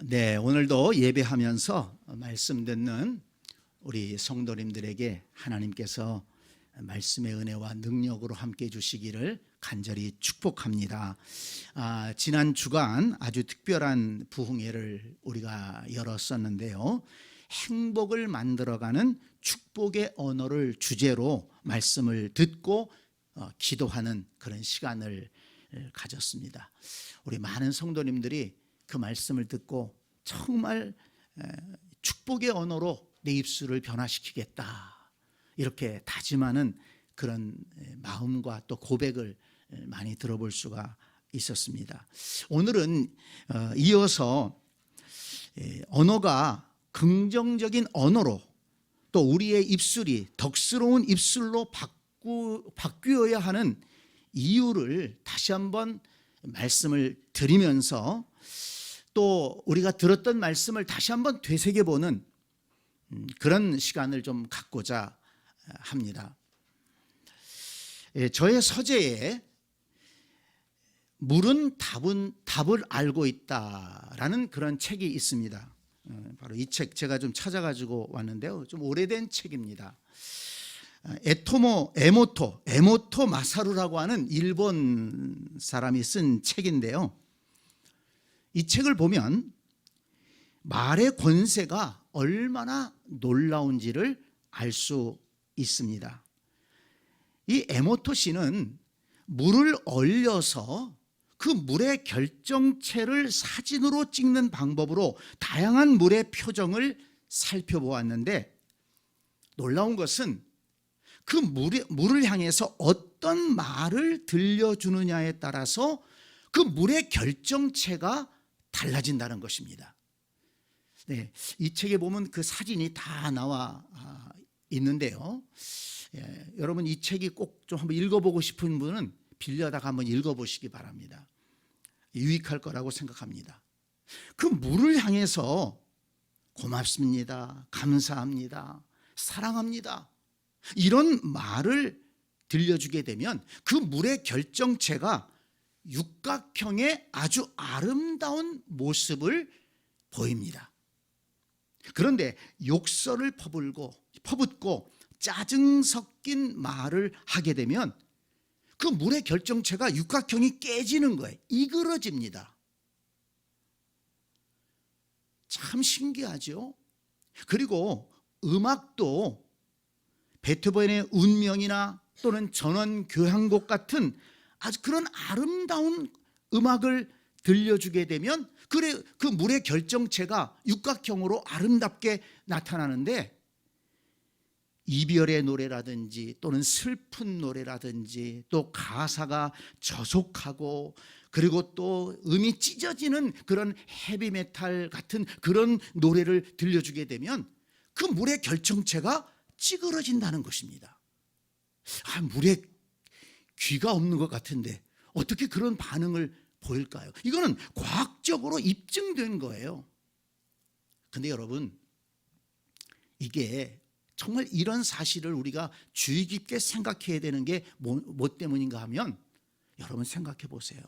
네, 오늘도 예배하면서 말씀 듣는 우리 성도님들에게 하나님께서 말씀의 은혜와 능력으로 함께 해주시기를 간절히 축복합니다. 지난 주간 아주 특별한 부흥회를 우리가 열었었는데요. 행복을 만들어가는 축복의 언어를 주제로 말씀을 듣고 기도하는 그런 시간을 가졌습니다. 우리 많은 성도님들이 그 말씀을 듣고 정말 축복의 언어로 내 입술을 변화시키겠다 이렇게 다짐하는 그런 마음과 또 고백을 많이 들어볼 수가 있었습니다. 오늘은 이어서 언어가 긍정적인 언어로 또 우리의 입술이 덕스러운 입술로 바뀌어야 하는 이유를 다시 한번 말씀을 드리면서 또 우리가 들었던 말씀을 다시 한번 되새겨보는 그런 시간을 좀 갖고자 합니다. 저의 서재에 물은 답을 알고 있다라는 그런 책이 있습니다. 바로 이 책 제가 좀 찾아가지고 왔는데요. 좀 오래된 책입니다. 에모토 마사루라고 하는 일본 사람이 쓴 책인데요. 이 책을 보면 말의 권세가 얼마나 놀라운지를 알 수 있습니다. 이 에모토 씨는 물을 얼려서 그 물의 결정체를 사진으로 찍는 방법으로 다양한 물의 표정을 살펴보았는데 놀라운 것은 그 물을 향해서 어떤 말을 들려주느냐에 따라서 그 물의 결정체가 달라진다는 것입니다. 네, 이 책에 보면 그 사진이 다 나와 있는데요. 여러분 이 책이 꼭 좀 한번 읽어보고 싶은 분은 빌려다가 한번 읽어보시기 바랍니다. 유익할 거라고 생각합니다. 그 물을 향해서 고맙습니다, 감사합니다, 사랑합니다 이런 말을 들려주게 되면 그 물의 결정체가 육각형의 아주 아름다운 모습을 보입니다. 그런데 욕설을 퍼붓고 짜증 섞인 말을 하게 되면 그 물의 결정체가 육각형이 깨지는 거예요. 이그러집니다. 참 신기하죠? 그리고 음악도 베토벤의 운명이나 또는 전원 교향곡 같은 아주 그런 아름다운 음악을 들려주게 되면 그 물의 결정체가 육각형으로 아름답게 나타나는데 이별의 노래라든지 또는 슬픈 노래라든지 또 가사가 저속하고 그리고 또 음이 찢어지는 그런 헤비메탈 같은 그런 노래를 들려주게 되면 그 물의 결정체가 찌그러진다는 것입니다. 물에 귀가 없는 것 같은데 어떻게 그런 반응을 보일까요? 이거는 과학적으로 입증된 거예요. 근데 여러분 이게 정말 이런 사실을 우리가 주의 깊게 생각해야 되는 게 뭐 때문인가 하면 여러분 생각해 보세요.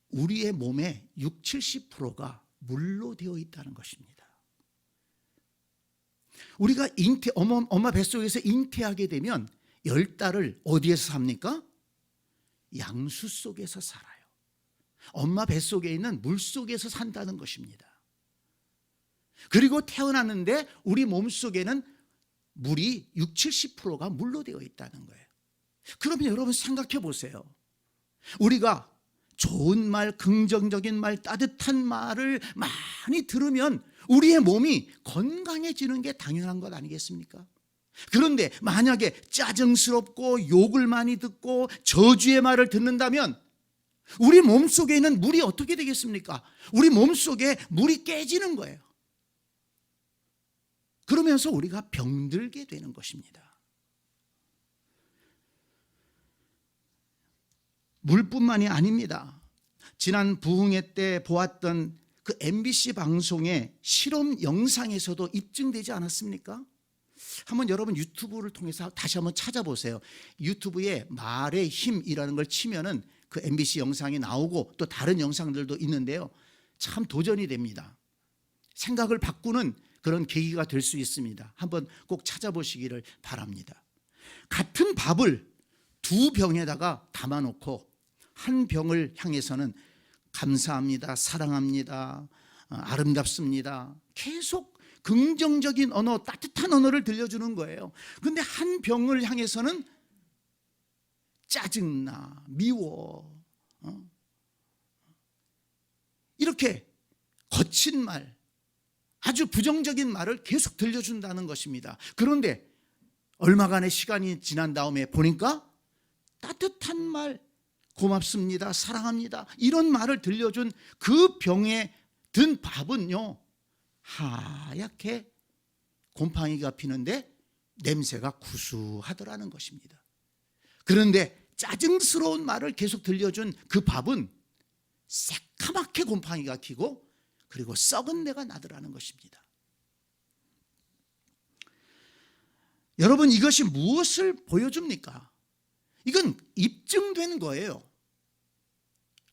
우리의 몸의 60~70%가 물로 되어 있다는 것입니다. 우리가 엄마 뱃속에서 잉태하게 되면 10달을 어디에서 삽니까? 양수 속에서 살아요. 엄마 뱃속에 있는 물 속에서 산다는 것입니다. 그리고 태어났는데 우리 몸속에는 물이 60~70%가 물로 되어 있다는 거예요. 그러면 여러분 생각해 보세요. 우리가 좋은 말, 긍정적인 말, 따뜻한 말을 많이 들으면 우리의 몸이 건강해지는 게 당연한 것 아니겠습니까? 그런데 만약에 짜증스럽고 욕을 많이 듣고 저주의 말을 듣는다면 우리 몸속에 있는 물이 어떻게 되겠습니까? 우리 몸속에 물이 깨지는 거예요. 그러면서 우리가 병들게 되는 것입니다. 물뿐만이 아닙니다. 지난 부흥회 때 보았던 그 MBC 방송의 실험 영상에서도 입증되지 않았습니까? 한번 여러분 유튜브를 통해서 다시 한번 찾아보세요. 유튜브에 말의 힘이라는 걸 치면은 그 MBC 영상이 나오고 또 다른 영상들도 있는데요. 참 도전이 됩니다. 생각을 바꾸는 그런 계기가 될 수 있습니다. 한번 꼭 찾아보시기를 바랍니다. 같은 밥을 두 병에다가 담아놓고 한 병을 향해서는 감사합니다, 사랑합니다, 아름답습니다, 계속 긍정적인 언어, 따뜻한 언어를 들려주는 거예요. 그런데 한 병을 향해서는 짜증나, 미워, 이렇게 거친 말, 아주 부정적인 말을 계속 들려준다는 것입니다. 그런데 얼마간의 시간이 지난 다음에 보니까 따뜻한 말, 고맙습니다, 사랑합니다, 이런 말을 들려준 그 병에 든 밥은요, 하얗게 곰팡이가 피는데 냄새가 구수하더라는 것입니다. 그런데 짜증스러운 말을 계속 들려준 그 밥은 새카맣게 곰팡이가 피고 그리고 썩은 내가 나더라는 것입니다. 여러분, 이것이 무엇을 보여줍니까? 이건 입증된 거예요.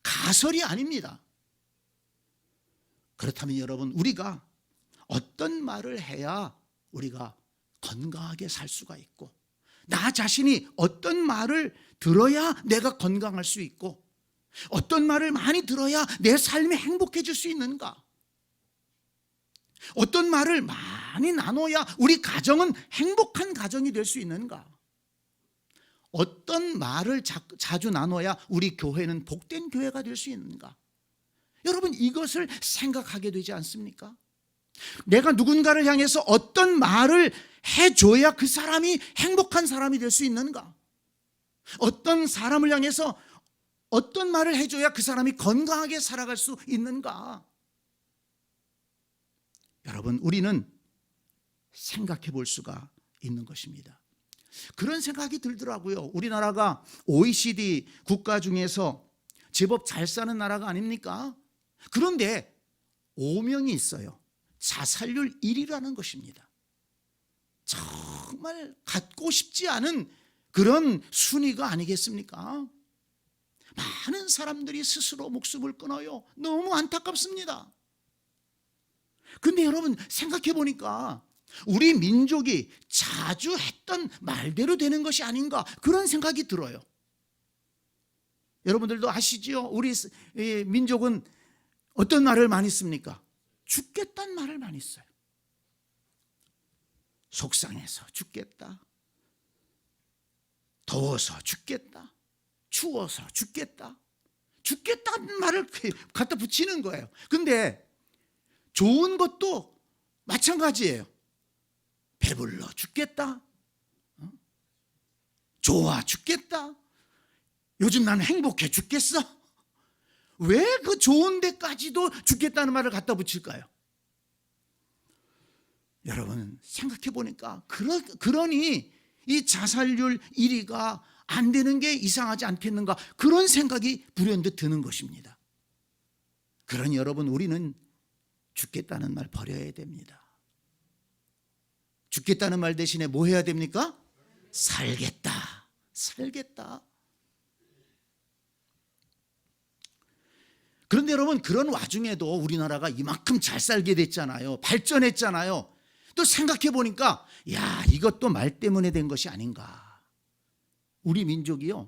가설이 아닙니다. 그렇다면 여러분, 우리가 어떤 말을 해야 우리가 건강하게 살 수가 있고, 나 자신이 어떤 말을 들어야 내가 건강할 수 있고, 어떤 말을 많이 들어야 내 삶이 행복해질 수 있는가? 어떤 말을 많이 나눠야 우리 가정은 행복한 가정이 될 수 있는가? 어떤 말을 자주 나눠야 우리 교회는 복된 교회가 될 수 있는가? 여러분, 이것을 생각하게 되지 않습니까? 내가 누군가를 향해서 어떤 말을 해줘야 그 사람이 행복한 사람이 될 수 있는가? 어떤 사람을 향해서 어떤 말을 해줘야 그 사람이 건강하게 살아갈 수 있는가? 여러분, 우리는 생각해 볼 수가 있는 것입니다. 그런 생각이 들더라고요. 우리나라가 OECD 국가 중에서 제법 잘 사는 나라가 아닙니까? 그런데 오명이 있어요. 자살률 1위라는 것입니다. 정말 갖고 싶지 않은 그런 순위가 아니겠습니까? 많은 사람들이 스스로 목숨을 끊어요. 너무 안타깝습니다. 근데 여러분, 생각해 보니까 우리 민족이 자주 했던 말대로 되는 것이 아닌가, 그런 생각이 들어요. 여러분들도 아시죠? 우리 민족은 어떤 말을 많이 씁니까? 죽겠다는 말을 많이 써요. 속상해서 죽겠다, 더워서 죽겠다, 추워서 죽겠다, 죽겠다는 말을 갖다 붙이는 거예요. 근데 좋은 것도 마찬가지예요. 배불러 죽겠다, 좋아 죽겠다, 요즘 나는 행복해 죽겠어. 왜 그 좋은 데까지도 죽겠다는 말을 갖다 붙일까요? 여러분, 생각해 보니까 그러니 이 자살률 1위가 안 되는 게 이상하지 않겠는가, 그런 생각이 불현듯 드는 것입니다. 그러니 여러분, 우리는 죽겠다는 말 버려야 됩니다. 죽겠다는 말 대신에 뭐 해야 됩니까? 살겠다, 살겠다. 그런데 여러분, 그런 와중에도 우리나라가 이만큼 잘 살게 됐잖아요. 발전했잖아요. 또 생각해 보니까, 야, 이것도 말 때문에 된 것이 아닌가. 우리 민족이요,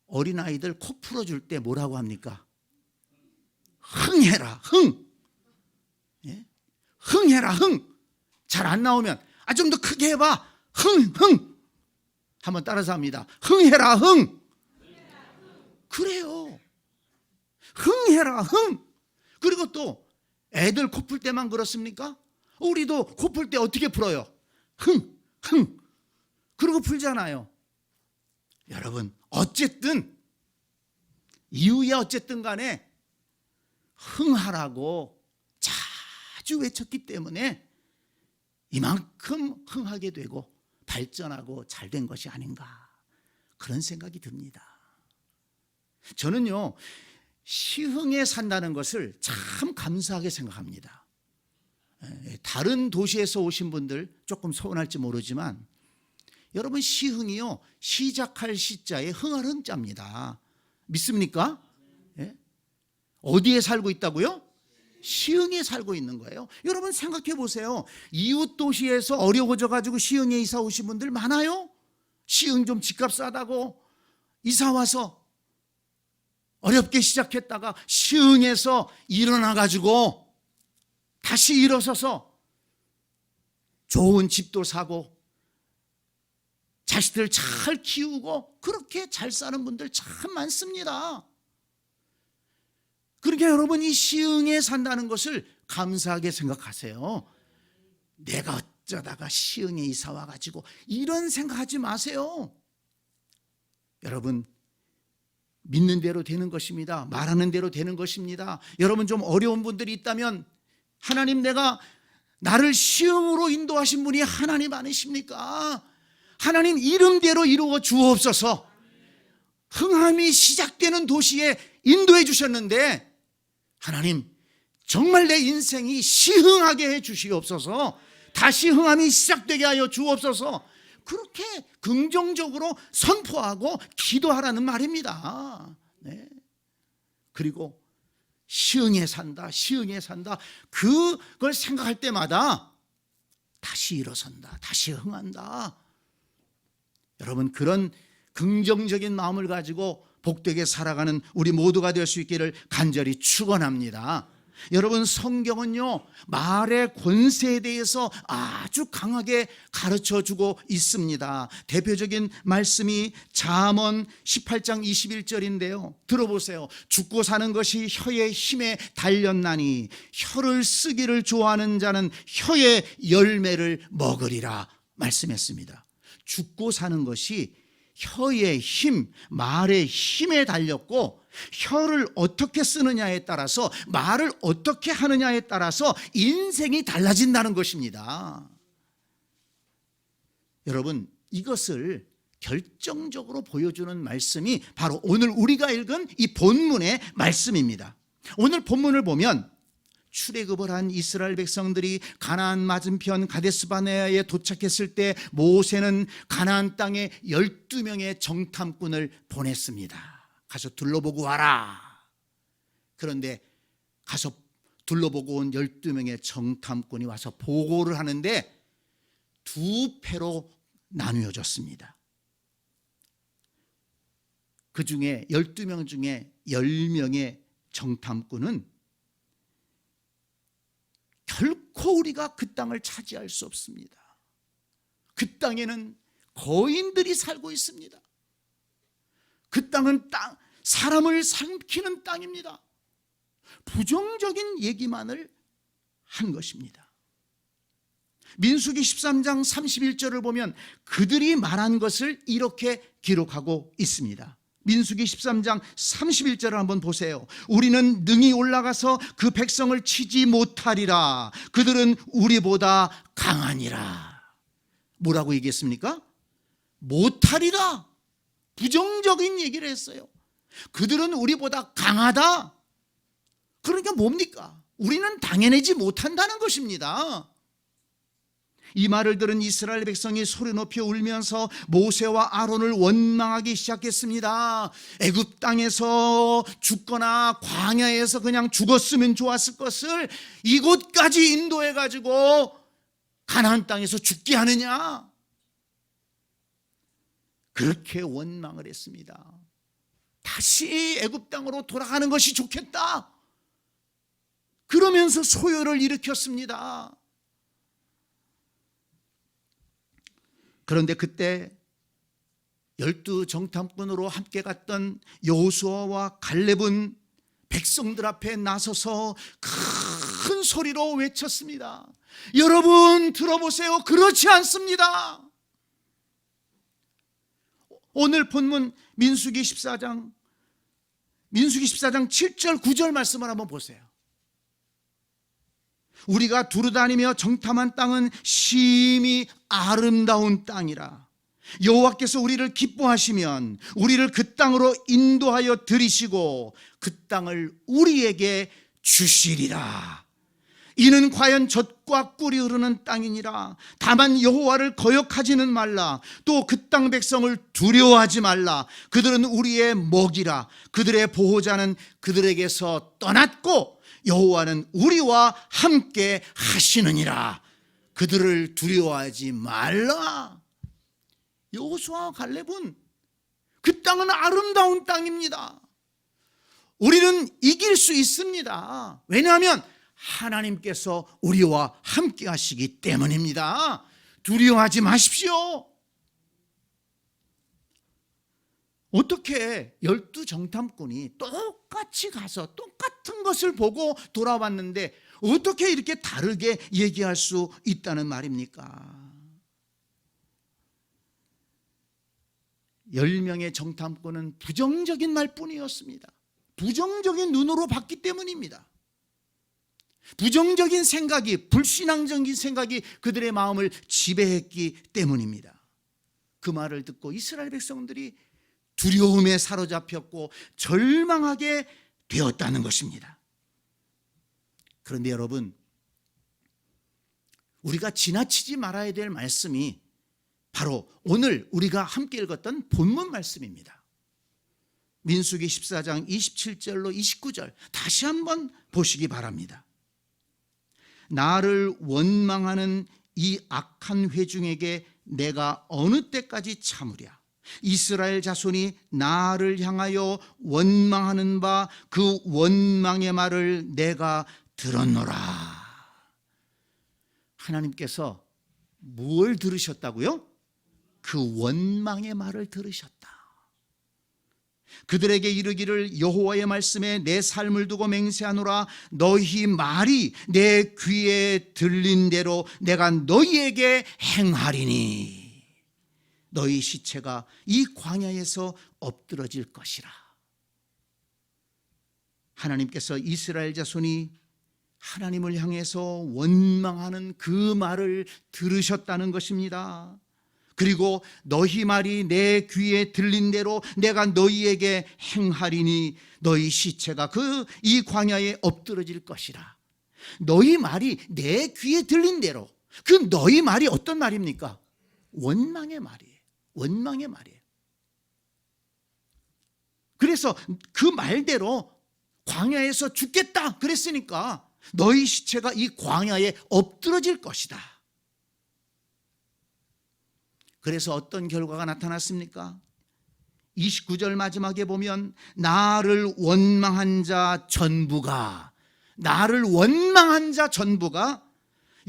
어린아이들 코 풀어줄 때 뭐라고 합니까? 흥해라, 흥. 예? 흥해라, 흥. 잘 안 나오면 좀 더 크게 해봐. 흥, 흥. 한번 따라서 합니다. 흥해라, 흥. 그래요. 흥해라, 흥. 그리고 또 애들 코 풀 때만 그렇습니까? 우리도 코 풀 때 어떻게 풀어요? 흥, 흥. 그리고 풀잖아요. 여러분, 어쨌든 이유야 어쨌든 간에 흥하라고 자주 외쳤기 때문에 이만큼 흥하게 되고 발전하고 잘 된 것이 아닌가, 그런 생각이 듭니다. 저는요, 시흥에 산다는 것을 참 감사하게 생각합니다. 다른 도시에서 오신 분들 조금 서운할지 모르지만, 여러분, 시흥이요, 시작할 시자에 흥할 흥자입니다. 믿습니까? 예? 어디에 살고 있다고요? 시흥에 살고 있는 거예요. 여러분 생각해 보세요. 이웃 도시에서 어려워져 가지고 시흥에 이사 오신 분들 많아요. 시흥 좀 집값 싸다고 이사 와서 어렵게 시작했다가 시흥에서 일어나 가지고 다시 일어서서 좋은 집도 사고 자식들 잘 키우고 그렇게 잘 사는 분들 참 많습니다. 그러니까 여러분 이 시흥에 산다는 것을 감사하게 생각하세요. 내가 어쩌다가 시흥에 이사 와가지고 이런 생각하지 마세요. 여러분 믿는 대로 되는 것입니다. 말하는 대로 되는 것입니다. 여러분 좀 어려운 분들이 있다면 하나님 내가 나를 시흥으로 인도하신 분이 하나님 아니십니까? 하나님 이름대로 이루어 주옵소서. 흥함이 시작되는 도시에 인도해 주셨는데 하나님 정말 내 인생이 시흥하게 해 주시옵소서. 다시 흥함이 시작되게 하여 주옵소서. 그렇게 긍정적으로 선포하고 기도하라는 말입니다. 네. 그리고 시흥에 산다, 시흥에 산다. 그걸 생각할 때마다 다시 일어선다, 다시 흥한다. 여러분 그런 긍정적인 마음을 가지고 복되게 살아가는 우리 모두가 될 수 있기를 간절히 축원합니다. 여러분 성경은요 말의 권세에 대해서 아주 강하게 가르쳐주고 있습니다. 대표적인 말씀이 잠언 18장 21절인데요 들어보세요. 죽고 사는 것이 혀의 힘에 달렸나니 혀를 쓰기를 좋아하는 자는 혀의 열매를 먹으리라 말씀했습니다. 죽고 사는 것이 혀의 힘, 말의 힘에 달렸고 혀를 어떻게 쓰느냐에 따라서 말을 어떻게 하느냐에 따라서 인생이 달라진다는 것입니다. 여러분 이것을 결정적으로 보여주는 말씀이 바로 오늘 우리가 읽은 이 본문의 말씀입니다. 오늘 본문을 보면 출애굽을 한 이스라엘 백성들이 가나안 맞은편 가데스바네아에 도착했을 때 모세는 가나안 땅에 12명의 정탐꾼을 보냈습니다. 가서 둘러보고 와라. 그런데 가서 둘러보고 온 12명의 정탐꾼이 와서 보고를 하는데 두 패로 나누어졌습니다. 그 중에 12명 중에 10명의 정탐꾼은 결코 우리가 그 땅을 차지할 수 없습니다. 그 땅에는 거인들이 살고 있습니다. 그 땅은 사람을 삼키는 땅입니다. 부정적인 얘기만을 한 것입니다. 민수기 13장 31절을 보면 그들이 말한 것을 이렇게 기록하고 있습니다. 민수기 13장 31절을 한번 보세요. 우리는 능히 올라가서 그 백성을 치지 못하리라. 그들은 우리보다 강하니라. 뭐라고 얘기했습니까? 못하리라. 부정적인 얘기를 했어요. 그들은 우리보다 강하다. 그러니까 뭡니까? 우리는 당해내지 못한다는 것입니다. 이 말을 들은 이스라엘 백성이 소리 높여 울면서 모세와 아론을 원망하기 시작했습니다. 애굽 땅에서 죽거나 광야에서 그냥 죽었으면 좋았을 것을 이곳까지 인도해 가지고 가나안 땅에서 죽게 하느냐? 그렇게 원망을 했습니다. 다시 애굽 땅으로 돌아가는 것이 좋겠다. 그러면서 소요를 일으켰습니다. 그런데 그때 12 정탐꾼으로 함께 갔던 여호수아와 갈렙은 백성들 앞에 나서서 큰 소리로 외쳤습니다. 여러분 들어보세요. 그렇지 않습니다. 오늘 본문 민수기 14장 7절 9절 말씀을 한번 보세요. 우리가 두루다니며 정탐한 땅은 심히 아름다운 땅이라. 여호와께서 우리를 기뻐하시면 우리를 그 땅으로 인도하여 들이시고 그 땅을 우리에게 주시리라. 이는 과연 젖과 꿀이 흐르는 땅이니라. 다만 여호와를 거역하지는 말라. 또 그 땅 백성을 두려워하지 말라. 그들은 우리의 먹이라. 그들의 보호자는 그들에게서 떠났고 여호와는 우리와 함께 하시느니라. 그들을 두려워하지 말라. 여호수아와 갈렙은 그 땅은 아름다운 땅입니다. 우리는 이길 수 있습니다. 왜냐하면 하나님께서 우리와 함께 하시기 때문입니다. 두려워하지 마십시오. 어떻게 12정탐꾼이 똑같이 가서 똑같은 것을 보고 돌아왔는데 어떻게 이렇게 다르게 얘기할 수 있다는 말입니까? 10명의 정탐꾼은 부정적인 말뿐이었습니다. 부정적인 눈으로 봤기 때문입니다. 부정적인 생각이, 불신앙적인 생각이 그들의 마음을 지배했기 때문입니다. 그 말을 듣고 이스라엘 백성들이 두려움에 사로잡혔고 절망하게 되었다는 것입니다. 그런데 여러분, 우리가 지나치지 말아야 될 말씀이 바로 오늘 우리가 함께 읽었던 본문 말씀입니다. 민수기 14장 27절로 29절 다시 한번 보시기 바랍니다. 나를 원망하는 이 악한 회중에게 내가 어느 때까지 참으랴. 이스라엘 자손이 나를 향하여 원망하는 바 그 원망의 말을 내가 들었노라. 하나님께서 뭘 들으셨다고요? 그 원망의 말을 들으셨다. 그들에게 이르기를 여호와의 말씀에 내 삶을 두고 맹세하노라. 너희 말이 내 귀에 들린 대로 내가 너희에게 행하리니 너희 시체가 이 광야에서 엎드러질 것이라. 하나님께서 이스라엘 자손이 하나님을 향해서 원망하는 그 말을 들으셨다는 것입니다. 그리고 너희 말이 내 귀에 들린 대로 내가 너희에게 행하리니 너희 시체가 이 광야에 엎드러질 것이라. 너희 말이 내 귀에 들린 대로, 그 너희 말이 어떤 말입니까? 원망의 말이에요. 원망의 말이에요. 그래서 그 말대로 광야에서 죽겠다 그랬으니까 너희 시체가 이 광야에 엎드러질 것이다. 그래서 어떤 결과가 나타났습니까? 29절 마지막에 보면 나를 원망한 자 전부가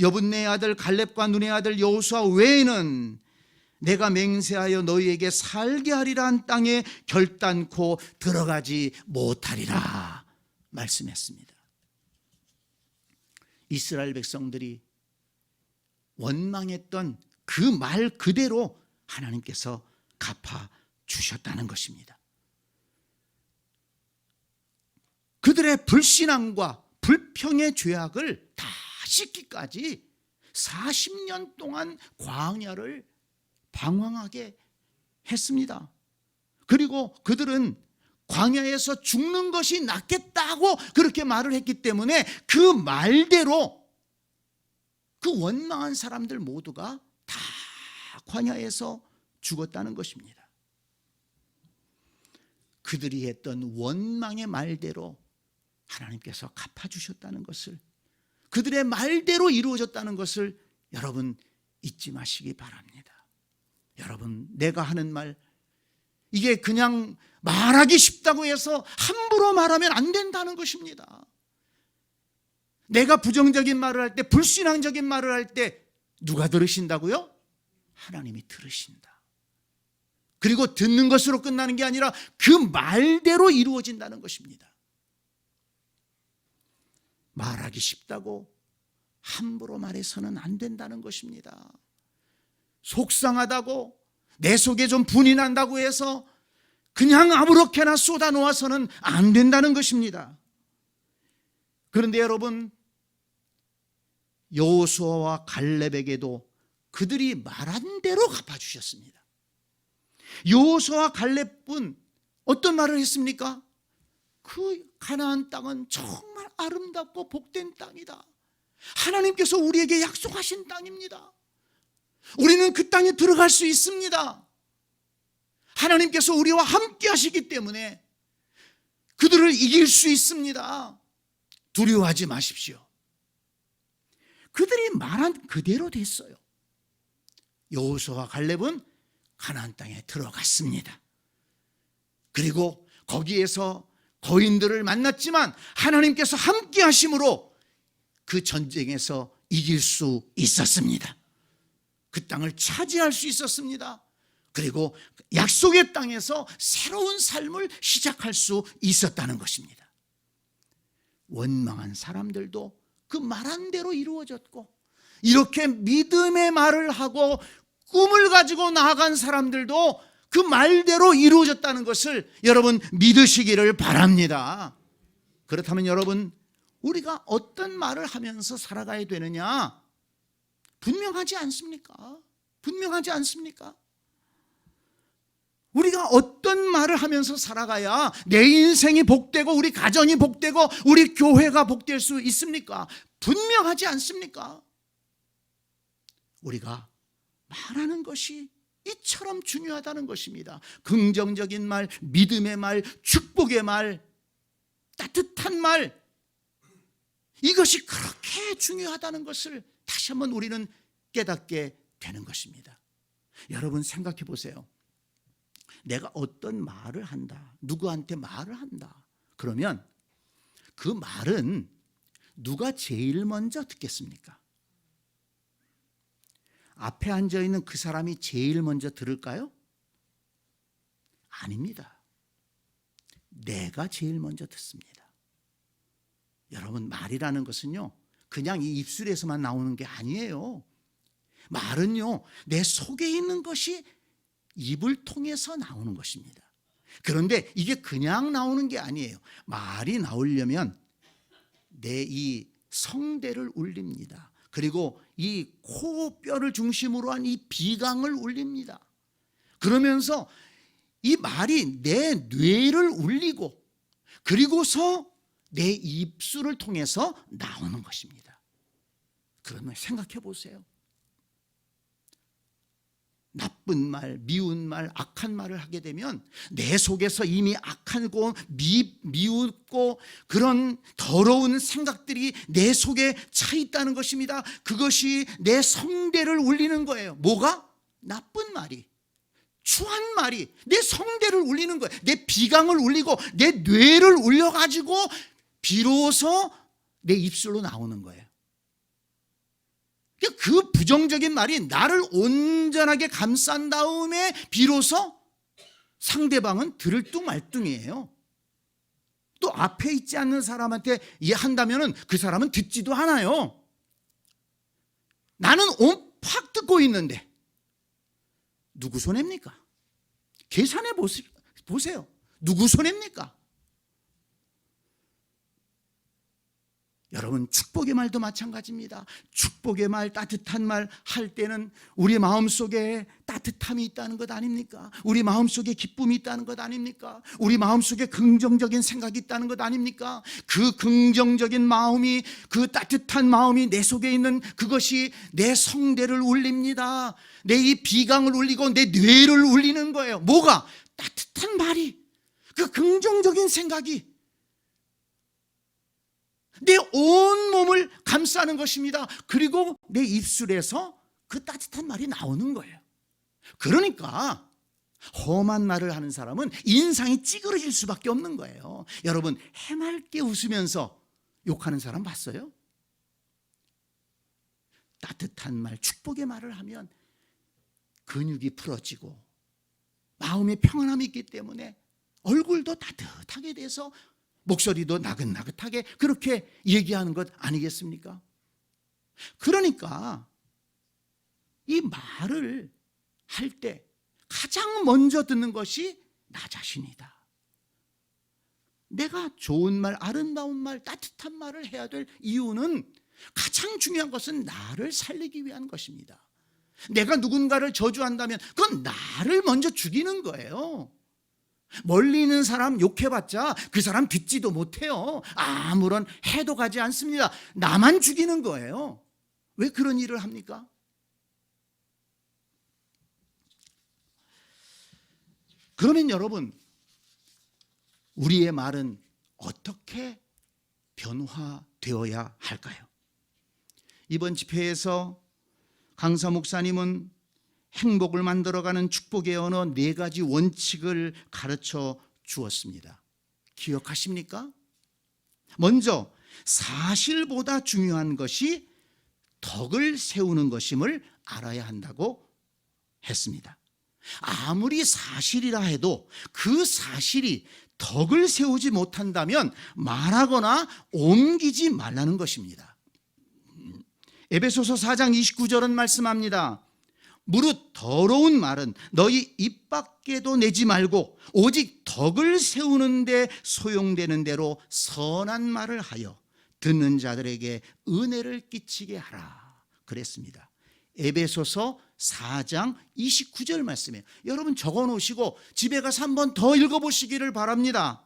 여분네의 아들 갈렙과 눈의 아들 여호수아 외에는 내가 맹세하여 너희에게 살게 하리라 한 땅에 결단코 들어가지 못하리라 말씀했습니다. 이스라엘 백성들이 원망했던 그 말 그대로 하나님께서 갚아 주셨다는 것입니다. 그들의 불신앙과 불평의 죄악을 다 씻기까지 40년 동안 광야를 방황하게 했습니다. 그리고 그들은 광야에서 죽는 것이 낫겠다고 그렇게 말을 했기 때문에 그 말대로 그 원망한 사람들 모두가 다 광야에서 죽었다는 것입니다. 그들이 했던 원망의 말대로 하나님께서 갚아주셨다는 것을, 그들의 말대로 이루어졌다는 것을 여러분 잊지 마시기 바랍니다. 여러분, 내가 하는 말, 이게 그냥 말하기 쉽다고 해서 함부로 말하면 안 된다는 것입니다. 내가 부정적인 말을 할 때, 불신앙적인 말을 할 때 누가 들으신다고요? 하나님이 들으신다. 그리고 듣는 것으로 끝나는 게 아니라 그 말대로 이루어진다는 것입니다. 말하기 쉽다고 함부로 말해서는 안 된다는 것입니다. 속상하다고, 내 속에 좀 분이 난다고 해서 그냥 아무렇게나 쏟아놓아서는 안 된다는 것입니다. 그런데 여러분, 여호수아와 갈렙에게도 그들이 말한 대로 갚아주셨습니다. 여호수아와 갈렙은 어떤 말을 했습니까? 그 가나안 땅은 정말 아름답고 복된 땅이다. 하나님께서 우리에게 약속하신 땅입니다. 우리는 그 땅에 들어갈 수 있습니다. 하나님께서 우리와 함께 하시기 때문에 그들을 이길 수 있습니다. 두려워하지 마십시오. 그들이 말한 그대로 됐어요. 여호수아와 갈렙은 가나안 땅에 들어갔습니다. 그리고 거기에서 거인들을 만났지만 하나님께서 함께 하심으로 그 전쟁에서 이길 수 있었습니다. 그 땅을 차지할 수 있었습니다. 그리고 약속의 땅에서 새로운 삶을 시작할 수 있었다는 것입니다. 원망한 사람들도 그 말한 대로 이루어졌고, 이렇게 믿음의 말을 하고 꿈을 가지고 나아간 사람들도 그 말대로 이루어졌다는 것을 여러분 믿으시기를 바랍니다. 그렇다면 여러분, 우리가 어떤 말을 하면서 살아가야 되느냐? 분명하지 않습니까? 분명하지 않습니까? 우리가 어떤 말을 하면서 살아가야 내 인생이 복되고 우리 가정이 복되고 우리 교회가 복될 수 있습니까? 분명하지 않습니까? 우리가 말하는 것이 이처럼 중요하다는 것입니다. 긍정적인 말, 믿음의 말, 축복의 말, 따뜻한 말, 이것이 그렇게 중요하다는 것을 다시 한번 우리는 깨닫게 되는 것입니다. 여러분 생각해 보세요. 내가 어떤 말을 한다, 누구한테 말을 한다, 그러면 그 말은 누가 제일 먼저 듣겠습니까? 앞에 앉아있는 그 사람이 제일 먼저 들을까요? 아닙니다. 내가 제일 먼저 듣습니다. 여러분, 말이라는 것은요, 그냥 이 입술에서만 나오는 게 아니에요. 말은요, 내 속에 있는 것이 입을 통해서 나오는 것입니다. 그런데 이게 그냥 나오는 게 아니에요. 말이 나오려면 내 이 성대를 울립니다. 그리고 이 코뼈를 중심으로 한 이 비강을 울립니다. 그러면서 이 말이 내 뇌를 울리고 그리고서 내 입술을 통해서 나오는 것입니다. 그러면 생각해 보세요. 나쁜 말, 미운 말, 악한 말을 하게 되면 내 속에서 이미 악하고 미웃고 그런 더러운 생각들이 내 속에 차 있다는 것입니다. 그것이 내 성대를 울리는 거예요. 뭐가? 나쁜 말이, 추한 말이 내 성대를 울리는 거예요. 내 비강을 울리고 내 뇌를 울려가지고 비로소 내 입술로 나오는 거예요. 그 부정적인 말이 나를 온전하게 감싼 다음에 비로소 상대방은 들을 뚱말뚱이에요. 또 앞에 있지 않는 사람한테 한다면 그 사람은 듣지도 않아요. 나는 팍 듣고 있는데 누구 손해입니까? 계산해 보세요. 누구 손해입니까? 여러분, 축복의 말도 마찬가지입니다. 축복의 말, 따뜻한 말 할 때는 우리 마음속에 따뜻함이 있다는 것 아닙니까? 우리 마음속에 기쁨이 있다는 것 아닙니까? 우리 마음속에 긍정적인 생각이 있다는 것 아닙니까? 그 긍정적인 마음이, 그 따뜻한 마음이 내 속에 있는 그것이 내 성대를 울립니다. 내 이 비강을 울리고 내 뇌를 울리는 거예요. 뭐가? 따뜻한 말이, 그 긍정적인 생각이 내 온 몸을 감싸는 것입니다. 그리고 내 입술에서 그 따뜻한 말이 나오는 거예요. 그러니까 험한 말을 하는 사람은 인상이 찌그러질 수밖에 없는 거예요. 여러분, 해맑게 웃으면서 욕하는 사람 봤어요? 따뜻한 말, 축복의 말을 하면 근육이 풀어지고 마음에 평안함이 있기 때문에 얼굴도 따뜻하게 돼서 목소리도 나긋나긋하게 그렇게 얘기하는 것 아니겠습니까? 그러니까 이 말을 할 때 가장 먼저 듣는 것이 나 자신이다. 내가 좋은 말, 아름다운 말, 따뜻한 말을 해야 될 이유는 가장 중요한 것은 나를 살리기 위한 것입니다. 내가 누군가를 저주한다면 그건 나를 먼저 죽이는 거예요. 멀리 있는 사람 욕해봤자 그 사람 듣지도 못해요. 아무런 해도 가지 않습니다. 나만 죽이는 거예요. 왜 그런 일을 합니까? 그러면 여러분, 우리의 말은 어떻게 변화되어야 할까요? 이번 집회에서 강사 목사님은 행복을 만들어가는 축복의 언어 4가지 원칙을 가르쳐 주었습니다. 기억하십니까? 먼저 사실보다 중요한 것이 덕을 세우는 것임을 알아야 한다고 했습니다. 아무리 사실이라 해도 그 사실이 덕을 세우지 못한다면 말하거나 옮기지 말라는 것입니다. 에베소서 4장 29절은 말씀합니다. 무릇 더러운 말은 너희 입 밖에도 내지 말고 오직 덕을 세우는 데 소용되는 대로 선한 말을 하여 듣는 자들에게 은혜를 끼치게 하라 그랬습니다. 에베소서 4장 29절 말씀이에요. 여러분 적어 놓으시고 집에 가서 한 번 더 읽어보시기를 바랍니다.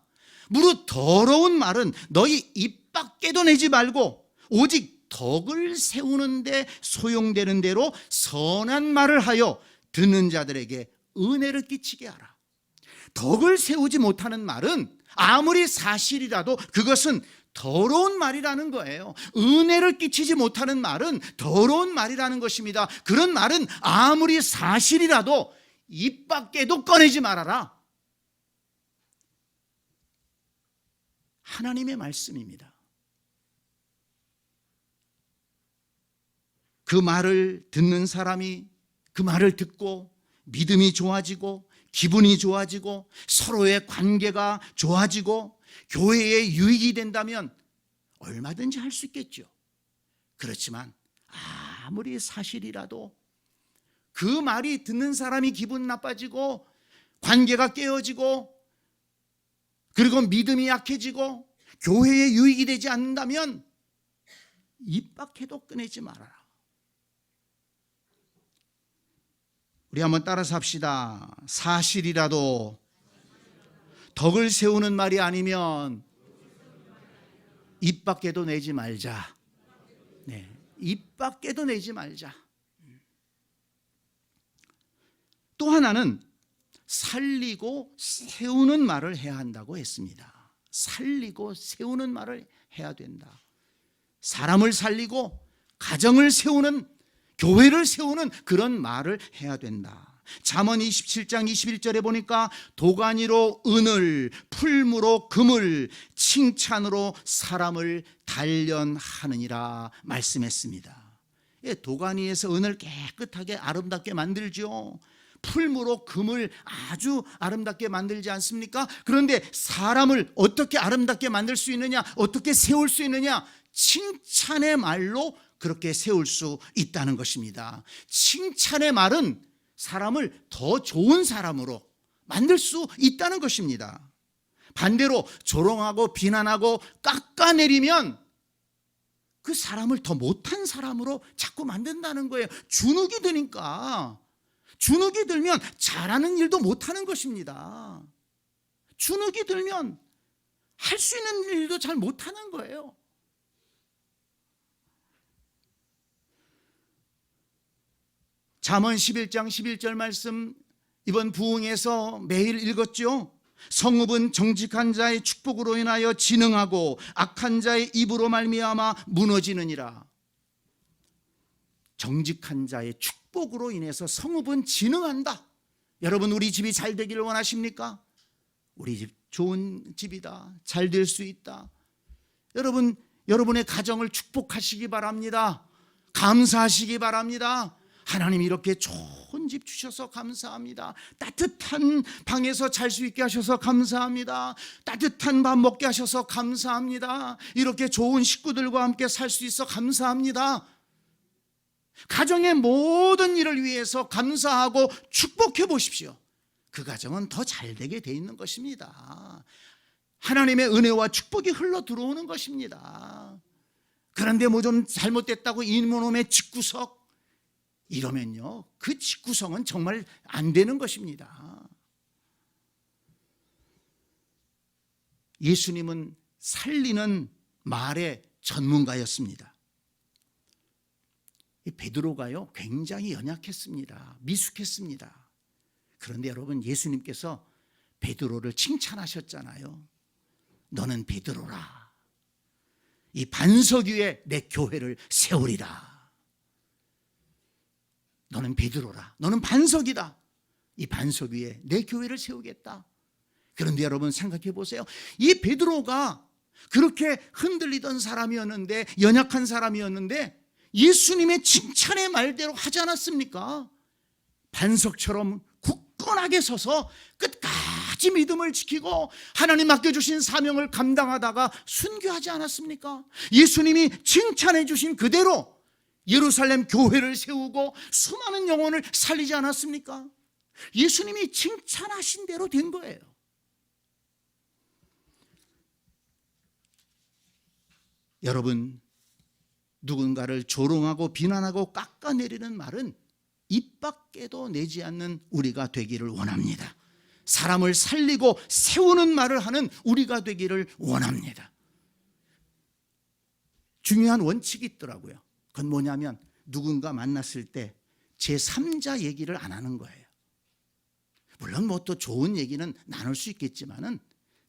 무릇 더러운 말은 너희 입 밖에도 내지 말고 오직 덕을 세우는 데 소용되는 대로 선한 말을 하여 듣는 자들에게 은혜를 끼치게 하라. 덕을 세우지 못하는 말은 아무리 사실이라도 그것은 더러운 말이라는 거예요. 은혜를 끼치지 못하는 말은 더러운 말이라는 것입니다. 그런 말은 아무리 사실이라도 입 밖에도 꺼내지 말아라. 하나님의 말씀입니다. 그 말을 듣는 사람이 그 말을 듣고 믿음이 좋아지고 기분이 좋아지고 서로의 관계가 좋아지고 교회에 유익이 된다면 얼마든지 할 수 있겠죠. 그렇지만 아무리 사실이라도 그 말이 듣는 사람이 기분 나빠지고 관계가 깨어지고 그리고 믿음이 약해지고 교회에 유익이 되지 않는다면 입 밖에도 꺼내지 말아라. 우리 한번 따라서 합시다. 사실이라도 덕을 세우는 말이 아니면 입 밖에도 내지 말자. 네, 입 밖에도 내지 말자. 또 하나는 살리고 세우는 말을 해야 한다고 했습니다. 살리고 세우는 말을 해야 된다. 사람을 살리고 가정을 세우는, 교회를 세우는 그런 말을 해야 된다. 잠언 27장 21절에 보니까 도가니로 은을, 풀무로 금을, 칭찬으로 사람을 단련하느니라 말씀했습니다. 도가니에서 은을 깨끗하게 아름답게 만들죠. 풀무로 금을 아주 아름답게 만들지 않습니까? 그런데 사람을 어떻게 아름답게 만들 수 있느냐, 어떻게 세울 수 있느냐? 칭찬의 말로 그렇게 세울 수 있다는 것입니다. 칭찬의 말은 사람을 더 좋은 사람으로 만들 수 있다는 것입니다. 반대로 조롱하고 비난하고 깎아내리면 그 사람을 더 못한 사람으로 자꾸 만든다는 거예요. 주눅이 드니까. 주눅이 들면 잘하는 일도 못하는 것입니다. 주눅이 들면 할 수 있는 일도 잘 못하는 거예요. 잠언 11장 11절 말씀 이번 부흥에서 매일 읽었죠. 성읍은 정직한 자의 축복으로 인하여 진흥하고 악한 자의 입으로 말미암아 무너지느니라. 정직한 자의 축복으로 인해서 성읍은 진흥한다. 여러분, 우리 집이 잘 되기를 원하십니까? 우리 집 좋은 집이다. 잘 될 수 있다. 여러분, 여러분의 가정을 축복하시기 바랍니다. 감사하시기 바랍니다. 하나님 이렇게 좋은 집 주셔서 감사합니다. 따뜻한 방에서 잘 수 있게 하셔서 감사합니다. 따뜻한 밥 먹게 하셔서 감사합니다. 이렇게 좋은 식구들과 함께 살 수 있어 감사합니다. 가정의 모든 일을 위해서 감사하고 축복해 보십시오. 그 가정은 더 잘 되게 돼 있는 것입니다. 하나님의 은혜와 축복이 흘러 들어오는 것입니다. 그런데 뭐 좀 잘못됐다고 이놈의 집구석 이러면요, 그 집구성은 정말 안 되는 것입니다. 예수님은 살리는 말의 전문가였습니다. 이 베드로가요 굉장히 연약했습니다. 미숙했습니다. 그런데 여러분, 예수님께서 베드로를 칭찬하셨잖아요. 너는 베드로라. 이 반석 위에 내 교회를 세우리라. 너는 베드로라. 너는 반석이다. 이 반석 위에 내 교회를 세우겠다. 그런데 여러분 생각해 보세요. 이 베드로가 그렇게 흔들리던 사람이었는데, 연약한 사람이었는데 예수님의 칭찬의 말대로 하지 않았습니까? 반석처럼 굳건하게 서서 끝까지 믿음을 지키고 하나님 맡겨주신 사명을 감당하다가 순교하지 않았습니까? 예수님이 칭찬해 주신 그대로 예루살렘 교회를 세우고 수많은 영혼을 살리지 않았습니까? 예수님이 칭찬하신 대로 된 거예요. 여러분, 누군가를 조롱하고 비난하고 깎아내리는 말은 입 밖에도 내지 않는 우리가 되기를 원합니다. 사람을 살리고 세우는 말을 하는 우리가 되기를 원합니다. 중요한 원칙이 있더라고요. 그건 뭐냐면 누군가 만났을 때 제3자 얘기를 안 하는 거예요. 물론 뭐 또 좋은 얘기는 나눌 수 있겠지만은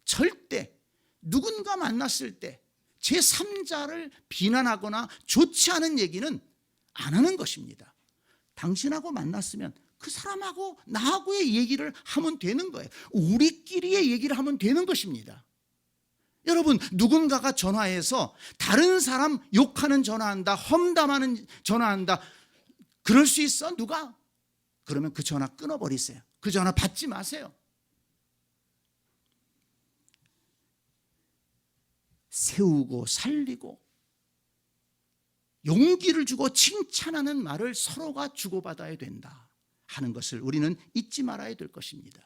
절대 누군가 만났을 때 제3자를 비난하거나 좋지 않은 얘기는 안 하는 것입니다. 당신하고 만났으면 그 사람하고 나하고의 얘기를 하면 되는 거예요. 우리끼리의 얘기를 하면 되는 것입니다. 여러분, 누군가가 전화해서 다른 사람 욕하는 전화한다, 험담하는 전화한다, 그럴 수 있어? 누가? 그러면 그 전화 끊어버리세요. 그 전화 받지 마세요. 세우고 살리고 용기를 주고 칭찬하는 말을 서로가 주고받아야 된다 하는 것을 우리는 잊지 말아야 될 것입니다.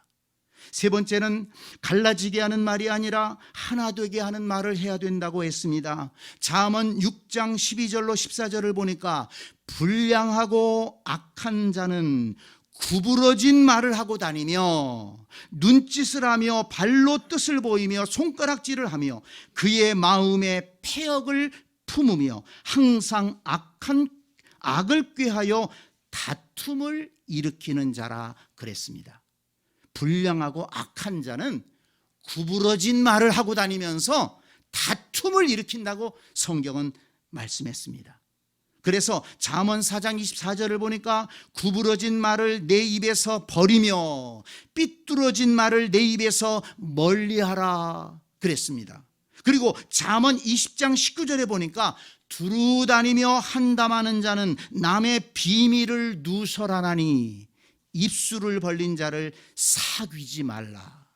세 번째는 갈라지게 하는 말이 아니라 하나 되게 하는 말을 해야 된다고 했습니다. 잠언 6장 12절로 14절을 보니까 불량하고 악한 자는 구부러진 말을 하고 다니며 눈짓을 하며 발로 뜻을 보이며 손가락질을 하며 그의 마음에 패역을 품으며 항상 악을 꾀하여 다툼을 일으키는 자라 그랬습니다. 불량하고 악한 자는 구부러진 말을 하고 다니면서 다툼을 일으킨다고 성경은 말씀했습니다. 그래서 잠언 4장 24절을 보니까 구부러진 말을 내 입에서 버리며 삐뚤어진 말을 내 입에서 멀리하라 그랬습니다. 그리고 잠언 20장 19절에 보니까 두루 다니며 한담하는 자는 남의 비밀을 누설하나니 입술을 벌린 자를 사귀지 말라.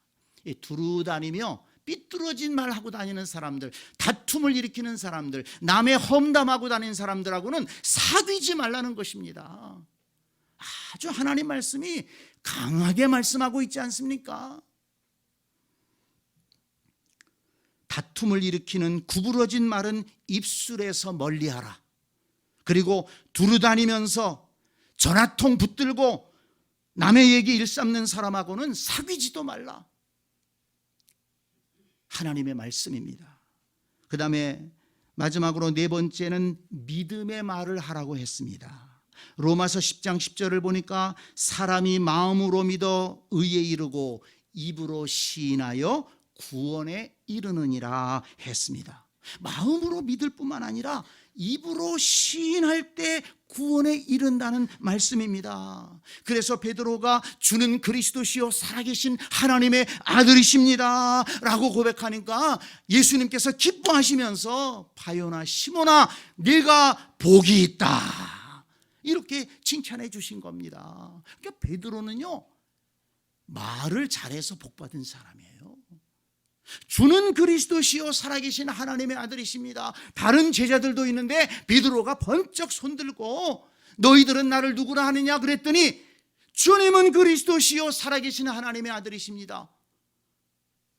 두루 다니며 삐뚤어진 말 하고 다니는 사람들, 다툼을 일으키는 사람들, 남의 험담하고 다니는 사람들하고는 사귀지 말라는 것입니다. 아주 하나님 말씀이 강하게 말씀하고 있지 않습니까? 다툼을 일으키는 구부러진 말은 입술에서 멀리하라. 그리고 두루 다니면서 전화통 붙들고 남의 얘기 일삼는 사람하고는 사귀지도 말라. 하나님의 말씀입니다. 그 다음에 마지막으로 네 번째는 믿음의 말을 하라고 했습니다. 로마서 10장 10절을 보니까 사람이 마음으로 믿어 의에 이르고 입으로 시인하여 구원에 이르느니라 했습니다. 마음으로 믿을 뿐만 아니라 입으로 시인할 때 구원에 이른다는 말씀입니다. 그래서 베드로가 주는 그리스도시요 살아계신 하나님의 아들이십니다 라고 고백하니까 예수님께서 기뻐하시면서 바요나 시몬아 네가 복이 있다 이렇게 칭찬해 주신 겁니다. 그러니까 베드로는요 말을 잘해서 복받은 사람이에요. 주는 그리스도시요 살아계신 하나님의 아들이십니다. 다른 제자들도 있는데 베드로가 번쩍 손들고 너희들은 나를 누구라 하느냐 그랬더니 주님은 그리스도시요 살아계신 하나님의 아들이십니다.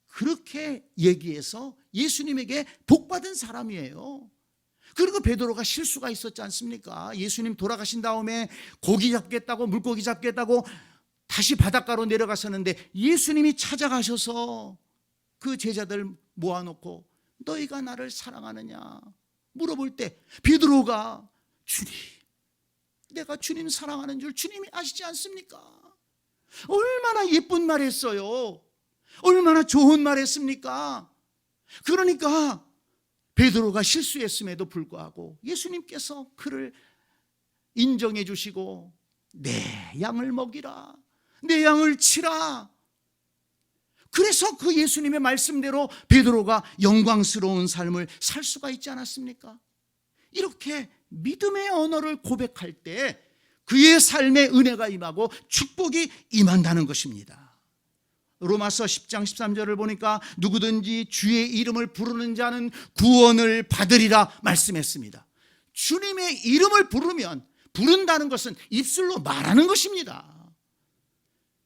그렇게 얘기해서 예수님에게 복받은 사람이에요. 그리고 베드로가 실수가 있었지 않습니까? 예수님 돌아가신 다음에 고기 잡겠다고 물고기 잡겠다고 다시 바닷가로 내려갔었는데 예수님이 찾아가셔서 그 제자들 모아놓고 너희가 나를 사랑하느냐 물어볼 때 베드로가 주님, 내가 주님 사랑하는 줄 주님이 아시지 않습니까? 얼마나 예쁜 말 했어요. 얼마나 좋은 말 했습니까? 그러니까 베드로가 실수했음에도 불구하고 예수님께서 그를 인정해 주시고 내 양을 먹이라, 내 양을 치라. 그래서 그 예수님의 말씀대로 베드로가 영광스러운 삶을 살 수가 있지 않았습니까? 이렇게 믿음의 언어를 고백할 때 그의 삶에 은혜가 임하고 축복이 임한다는 것입니다. 로마서 10장 13절을 보니까 누구든지 주의 이름을 부르는 자는 구원을 받으리라 말씀했습니다. 주님의 이름을 부른다는 것은 입술로 말하는 것입니다.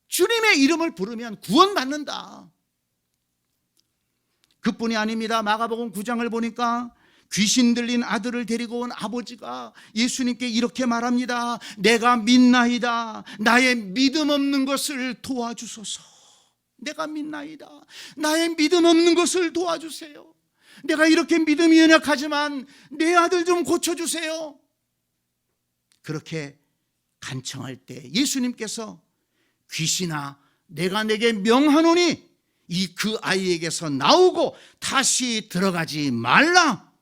주님의 이름을 부르면 구원받는다. 그뿐이 아닙니다. 마가복음 9장을 보니까 귀신 들린 아들을 데리고 온 아버지가 예수님께 이렇게 말합니다. 내가 믿나이다. 나의 믿음 없는 것을 도와주소서. 내가 믿나이다. 나의 믿음 없는 것을 도와주세요. 내가 이렇게 믿음이 연약하지만 내 아들 좀 고쳐주세요. 그렇게 간청할 때 예수님께서 귀신아, 내가 내게 명하노니 이 그 아이에게서 나오고 다시 들어가지 말라.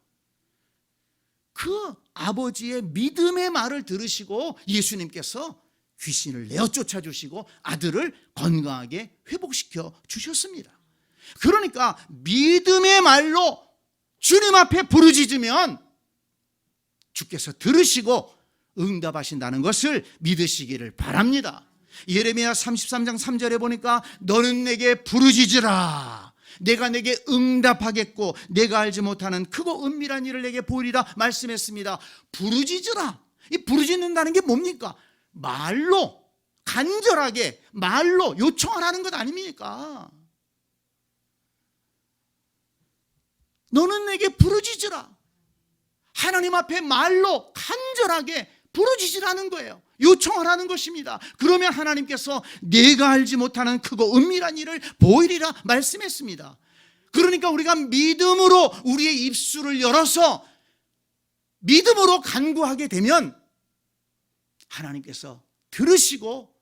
그 아버지의 믿음의 말을 들으시고 예수님께서 귀신을 내어 쫓아주시고 아들을 건강하게 회복시켜 주셨습니다. 그러니까 믿음의 말로 주님 앞에 부르짖으면 주께서 들으시고 응답하신다는 것을 믿으시기를 바랍니다. 예레미야 33장 3절에 보니까 너는 내게 부르짖으라. 내가 내게 응답하겠고 내가 알지 못하는 크고 은밀한 일을 내게 보이리라 말씀했습니다. 부르짖으라. 이 부르짖는다는 게 뭡니까? 말로, 간절하게 말로 요청하라는 것 아닙니까? 너는 내게 부르짖으라. 하나님 앞에 말로 간절하게 부르짖으라는 거예요. 요청하라는 것입니다. 그러면 하나님께서 내가 알지 못하는 크고 은밀한 일을 보이리라 말씀했습니다. 그러니까 우리가 믿음으로 우리의 입술을 열어서 믿음으로 간구하게 되면 하나님께서 들으시고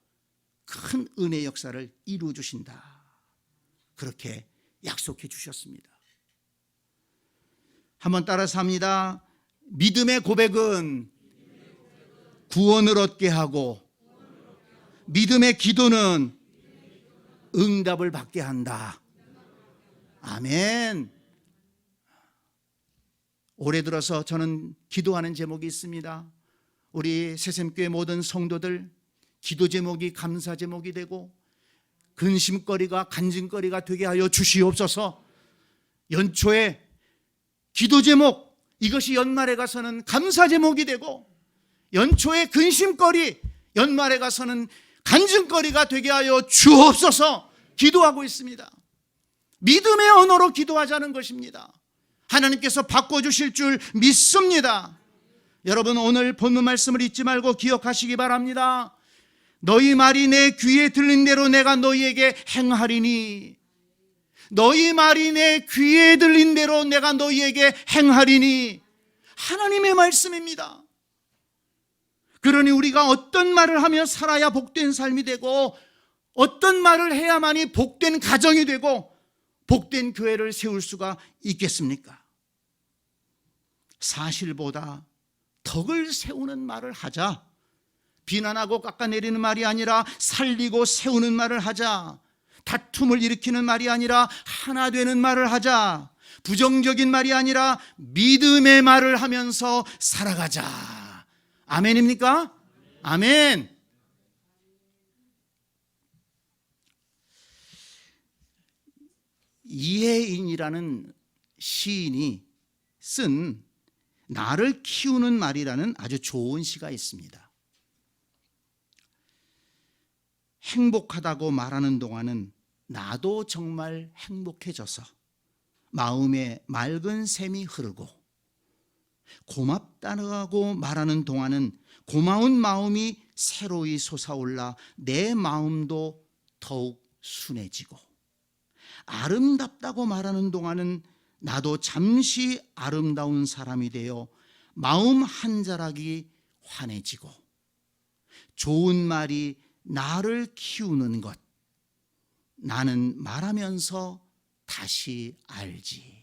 큰 은혜 역사를 이루어 주신다. 그렇게 약속해 주셨습니다. 한번 따라서 합니다. 믿음의 고백은 구원을 얻게 하고 믿음의 기도는 응답을 받게 한다. 아멘. 올해 들어서 저는 기도하는 제목이 있습니다. 우리 새샘교회 모든 성도들 기도 제목이 감사 제목이 되고 근심거리가 간증거리가 되게 하여 주시옵소서. 연초에 기도 제목, 이것이 연말에 가서는 감사 제목이 되고 연초의 근심거리, 연말에 가서는 간증거리가 되게 하여 주옵소서. 기도하고 있습니다. 믿음의 언어로 기도하자는 것입니다. 하나님께서 바꿔주실 줄 믿습니다. 여러분, 오늘 본문 말씀을 잊지 말고 기억하시기 바랍니다. 너희 말이 내 귀에 들린 대로 내가 너희에게 행하리니, 너희 말이 내 귀에 들린 대로 내가 너희에게 행하리니, 하나님의 말씀입니다. 그러니 우리가 어떤 말을 하며 살아야 복된 삶이 되고 어떤 말을 해야만이 복된 가정이 되고 복된 교회를 세울 수가 있겠습니까? 사실보다 덕을 세우는 말을 하자. 비난하고 깎아내리는 말이 아니라 살리고 세우는 말을 하자. 다툼을 일으키는 말이 아니라 하나 되는 말을 하자. 부정적인 말이 아니라 믿음의 말을 하면서 살아가자. 아멘입니까? 아멘. 이혜인이라는 시인이 쓴 나를 키우는 말이라는 아주 좋은 시가 있습니다. 행복하다고 말하는 동안은 나도 정말 행복해져서 마음에 맑은 샘이 흐르고, 고맙다고 말하는 동안은 고마운 마음이 새로이 솟아올라 내 마음도 더욱 순해지고, 아름답다고 말하는 동안은 나도 잠시 아름다운 사람이 되어 마음 한 자락이 환해지고 좋은 말이 나를 키우는 것 나는 말하면서 다시 알지.